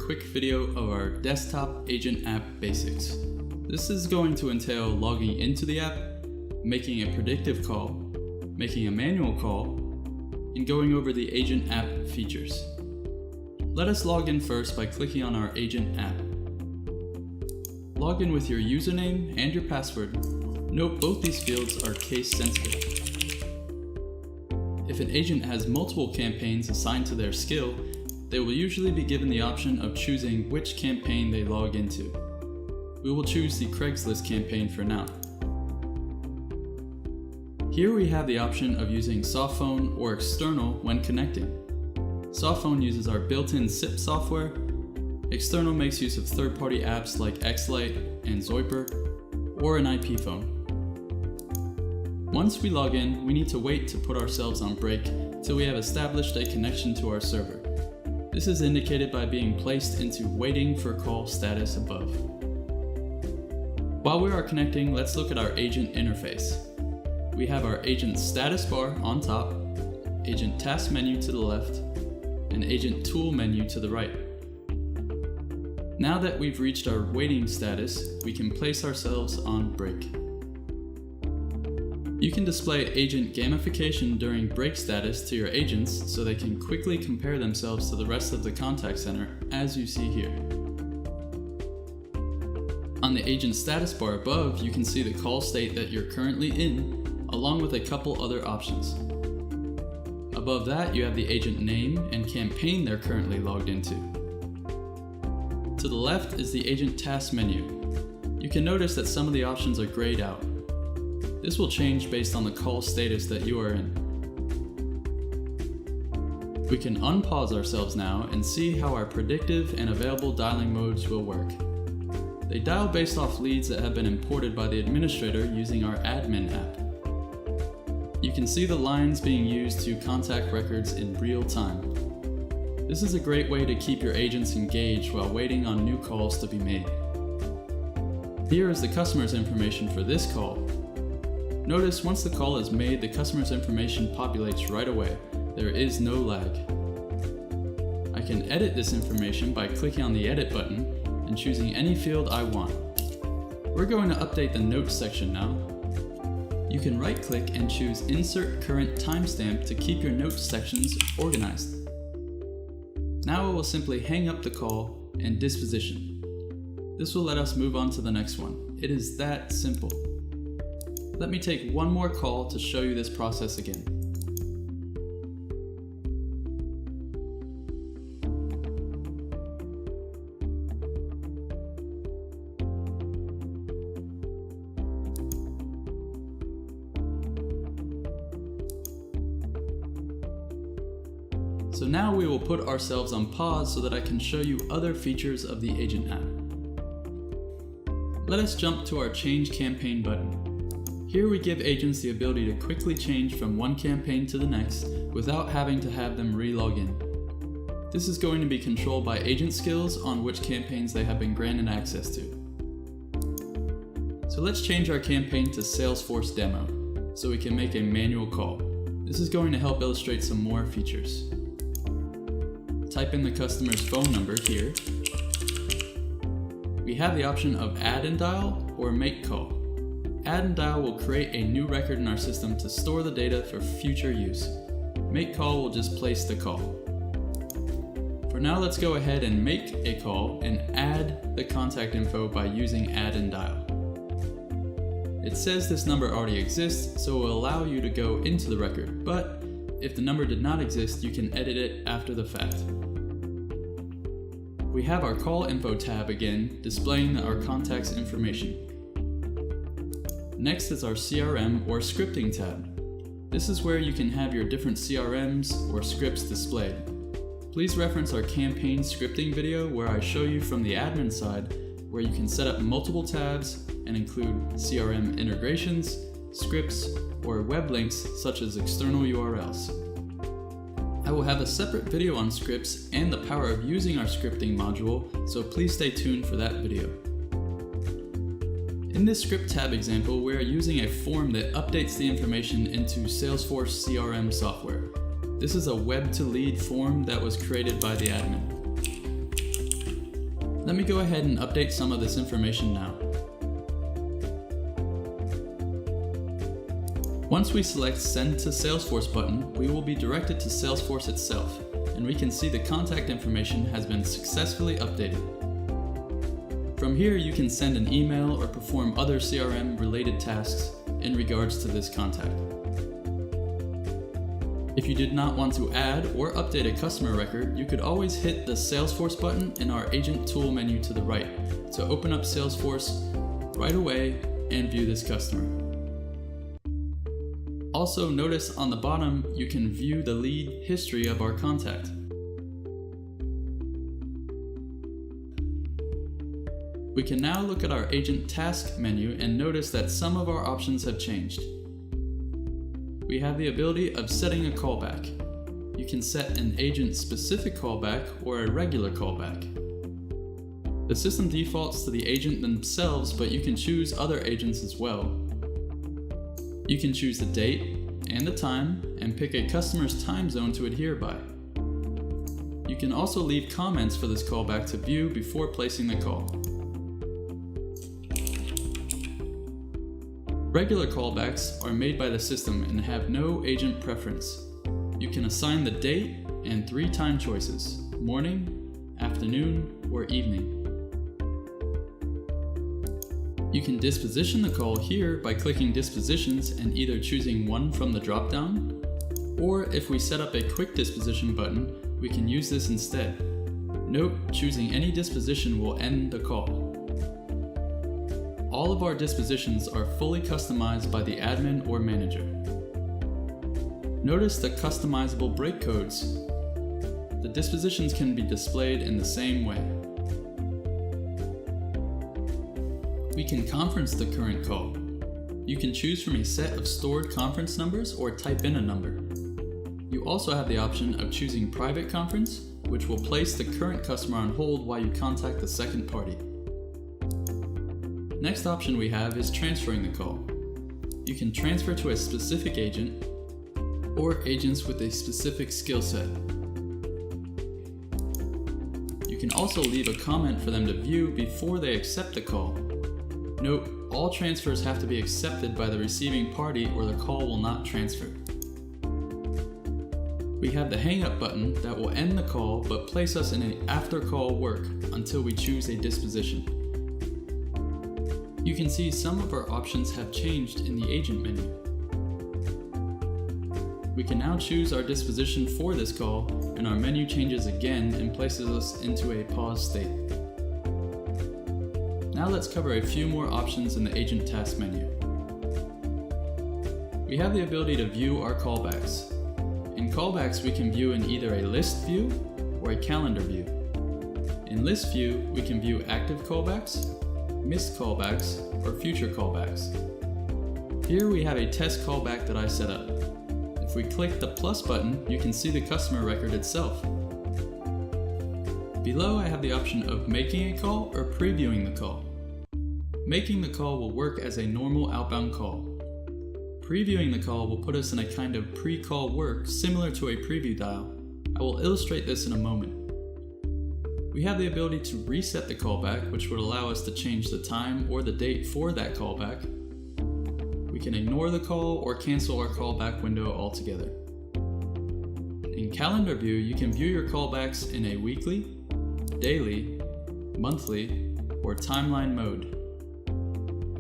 quick video of our desktop agent app basics. This is going to entail logging into the app, making a predictive call, making a manual call, and going over the agent app features. Let us log in first by clicking on our agent app. Log in with your username and your password. Note both these fields are case sensitive. If an agent has multiple campaigns assigned to their skill, they will usually be given the option of choosing which campaign they log into. We will choose the Craigslist campaign for now. Here we have the option of using softphone or external when connecting. Softphone uses our built-in SIP software. External makes use of third-party apps like Xlite and Zoiper, or an IP phone. Once we log in, we need to wait to put ourselves on break till we have established a connection to our server. This is indicated by being placed into waiting for call status above. While we are connecting, let's look at our agent interface. We have our agent status bar on top, agent task menu to the left, and agent tool menu to the right. Now that we've reached our waiting status, we can place ourselves on break. You can display agent gamification during break status to your agents so they can quickly compare themselves to the rest of the contact center, as you see here. On the agent status bar above, you can see the call state that you're currently in, along with a couple other options. Above that, you have the agent name and campaign they're currently logged into. To the left is the agent task menu. You can notice that some of the options are grayed out. This will change based on the call status that you are in. We can unpause ourselves now and see how our predictive and available dialing modes will work. They dial based off leads that have been imported by the administrator using our admin app. You can see the lines being used to contact records in real time. This is a great way to keep your agents engaged while waiting on new calls to be made. Here is the customer's information for this call. Notice once the call is made, the customer's information populates right away. There is no lag. I can edit this information by clicking on the edit button and choosing any field I want. We're going to update the notes section now. You can right click and choose insert current timestamp to keep your notes sections organized. Now it will simply hang up the call and disposition. This will let us move on to the next one. It is that simple. Let me take one more call to show you this process again. So now we will put ourselves on pause so that I can show you other features of the agent app. Let us jump to our Change Campaign button. Here we give agents the ability to quickly change from one campaign to the next without having to have them re-log in. This is going to be controlled by agent skills on which campaigns they have been granted access to. So let's change our campaign to Salesforce Demo so we can make a manual call. This is going to help illustrate some more features. Type in the customer's phone number here. We have the option of Add and Dial or Make Call. Add and Dial will create a new record in our system to store the data for future use. Make Call will just place the call. For now, let's go ahead and make a call and add the contact info by using Add and Dial. It says this number already exists, so it will allow you to go into the record, but if the number did not exist, you can edit it after the fact. We have our Call Info tab again, displaying our contact's information. Next is our CRM or Scripting tab. This is where you can have your different CRMs or scripts displayed. Please reference our campaign scripting video where I show you from the admin side where you can set up multiple tabs and include CRM integrations, scripts, or web links such as external URLs. I will have a separate video on scripts and the power of using our scripting module, so please stay tuned for that video. In this script tab example, we are using a form that updates the information into Salesforce CRM software. This is a web-to-lead form that was created by the admin. Let me go ahead and update some of this information now. Once we select Send to Salesforce button, we will be directed to Salesforce itself, and we can see the contact information has been successfully updated. From here, you can send an email or perform other CRM-related tasks in regards to this contact. If you did not want to add or update a customer record, you could always hit the Salesforce button in our Agent Tool menu to the right to open up Salesforce right away and view this customer. Also, notice on the bottom you can view the lead history of our contact. We can now look at our Agent Task menu and notice that some of our options have changed. We have the ability of setting a callback. You can set an agent-specific callback or a regular callback. The system defaults to the agent themselves, but you can choose other agents as well. You can choose the date and the time and pick a customer's time zone to adhere by. You can also leave comments for this callback to view before placing the call. Regular callbacks are made by the system and have no agent preference. You can assign the date and 3 time choices: morning, afternoon, or evening. You can disposition the call here by clicking Dispositions and either choosing one from the drop-down, or if we set up a Quick Disposition button, we can use this instead. Note, choosing any disposition will end the call. All of our dispositions are fully customized by the admin or manager. Notice the customizable break codes. The dispositions can be displayed in the same way. We can conference the current call. You can choose from a set of stored conference numbers or type in a number. You also have the option of choosing private conference, which will place the current customer on hold while you contact the second party. Next option we have is transferring the call. You can transfer to a specific agent or agents with a specific skill set. You can also leave a comment for them to view before they accept the call. Note, all transfers have to be accepted by the receiving party or the call will not transfer. We have the hang up button that will end the call but place us in an after call work until we choose a disposition. You can see some of our options have changed in the agent menu. We can now choose our disposition for this call, and our menu changes again and places us into a pause state. Now let's cover a few more options in the Agent Task menu. We have the ability to view our callbacks. In callbacks, we can view in either a list view or a calendar view. In list view, we can view active callbacks, missed callbacks, or future callbacks. Here we have a test callback that I set up. If we click the plus button, you can see the customer record itself. Below I have the option of making a call or previewing the call. Making the call will work as a normal outbound call. Previewing the call will put us in a kind of pre-call work similar to a preview dial. I will illustrate this in a moment. We have the ability to reset the callback, which would allow us to change the time or the date for that callback. We can ignore the call or cancel our callback window altogether. In calendar view, you can view your callbacks in a weekly, daily, monthly, or timeline mode.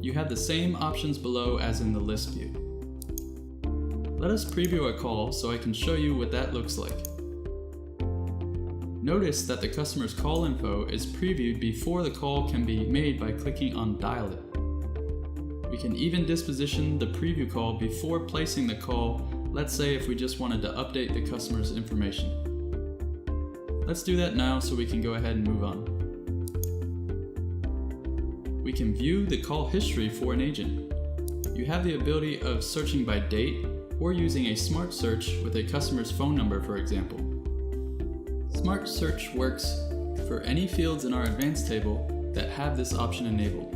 You have the same options below as in the list view. Let us preview a call so I can show you what that looks like. Notice that the customer's call info is previewed before the call can be made by clicking on Dial It. We can even disposition the preview call before placing the call, let's say if we just wanted to update the customer's information. Let's do that now so we can go ahead and move on. We can view the call history for an agent. You have the ability of searching by date or using a smart search with a customer's phone number, for example. Smart Search works for any fields in our advanced table that have this option enabled.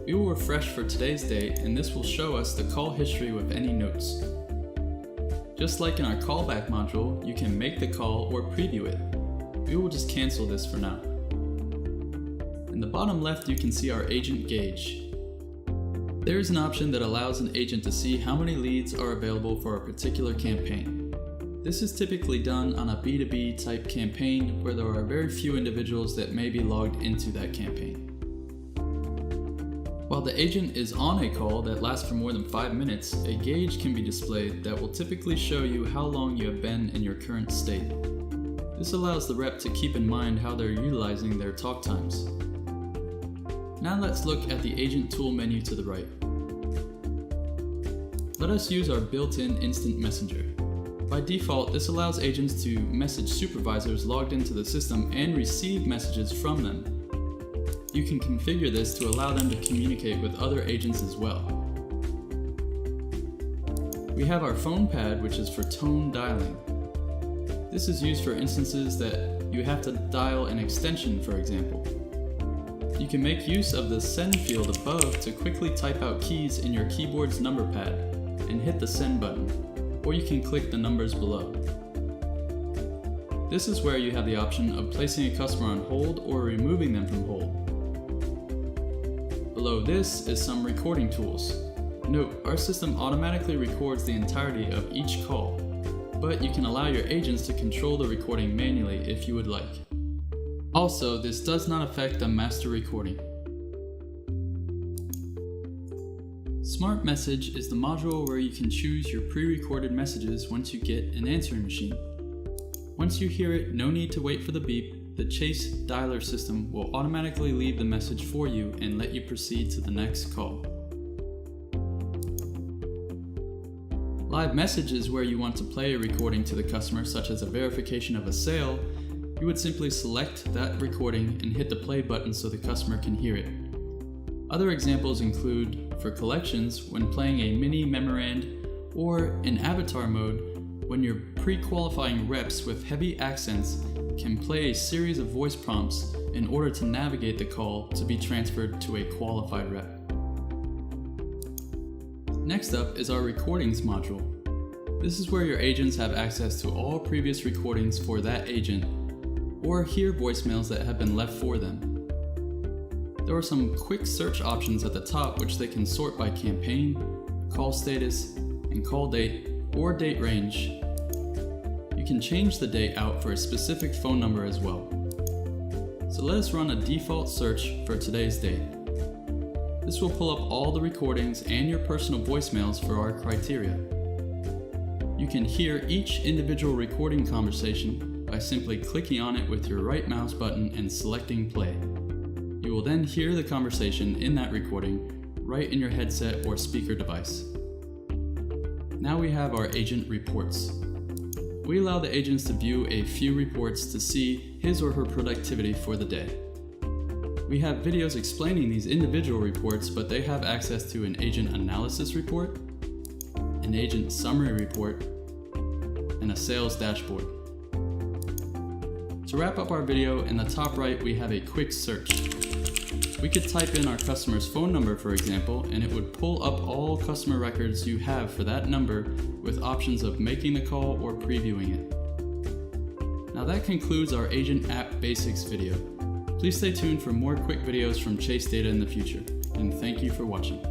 We will refresh for today's date and this will show us the call history with any notes. Just like in our callback module, you can make the call or preview it. We will just cancel this for now. In the bottom left, you can see our agent gauge. There is an option that allows an agent to see how many leads are available for a particular campaign. This is typically done on a B2B type campaign where there are very few individuals that may be logged into that campaign. While the agent is on a call that lasts for more than 5 minutes, a gauge can be displayed that will typically show you how long you have been in your current state. This allows the rep to keep in mind how they're utilizing their talk times. Now let's look at the agent tool menu to the right. Let us use our built-in instant messenger. By default, this allows agents to message supervisors logged into the system and receive messages from them. You can configure this to allow them to communicate with other agents as well. We have our phone pad, which is for tone dialing. This is used for instances that you have to dial an extension, for example. You can make use of the send field above to quickly type out keys in your keyboard's number pad and hit the send button, or you can click the numbers below. This is where you have the option of placing a customer on hold or removing them from hold. Below this is some recording tools. Note, our system automatically records the entirety of each call, but you can allow your agents to control the recording manually if you would like. Also, this does not affect the master recording. Smart Message is the module where you can choose your pre-recorded messages once you get an answering machine. Once you hear it, no need to wait for the beep. The Chase dialer system will automatically leave the message for you and let you proceed to the next call. Live Message is where you want to play a recording to the customer, such as a verification of a sale. You would simply select that recording and hit the play button so the customer can hear it. Other examples include, for collections, when playing a mini memorand, or in avatar mode, when your pre-qualifying reps with heavy accents can play a series of voice prompts in order to navigate the call to be transferred to a qualified rep. Next up is our recordings module. This is where your agents have access to all previous recordings for that agent, or hear voicemails that have been left for them. There are some quick search options at the top which they can sort by campaign, call status, and call date or date range. You can change the date out for a specific phone number as well. So let us run a default search for today's date. This will pull up all the recordings and your personal voicemails for our criteria. You can hear each individual recording conversation by simply clicking on it with your right mouse button and selecting play. You will then hear the conversation in that recording right in your headset or speaker device. Now we have our agent reports. We allow the agents to view a few reports to see his or her productivity for the day. We have videos explaining these individual reports, but they have access to an agent analysis report, an agent summary report, and a sales dashboard. To wrap up our video, in the top right we have a quick search. We could type in our customer's phone number, for example, and it would pull up all customer records you have for that number with options of making the call or previewing it. Now that concludes our Agent App Basics video. Please stay tuned for more quick videos from ChaseData in the future, and thank you for watching.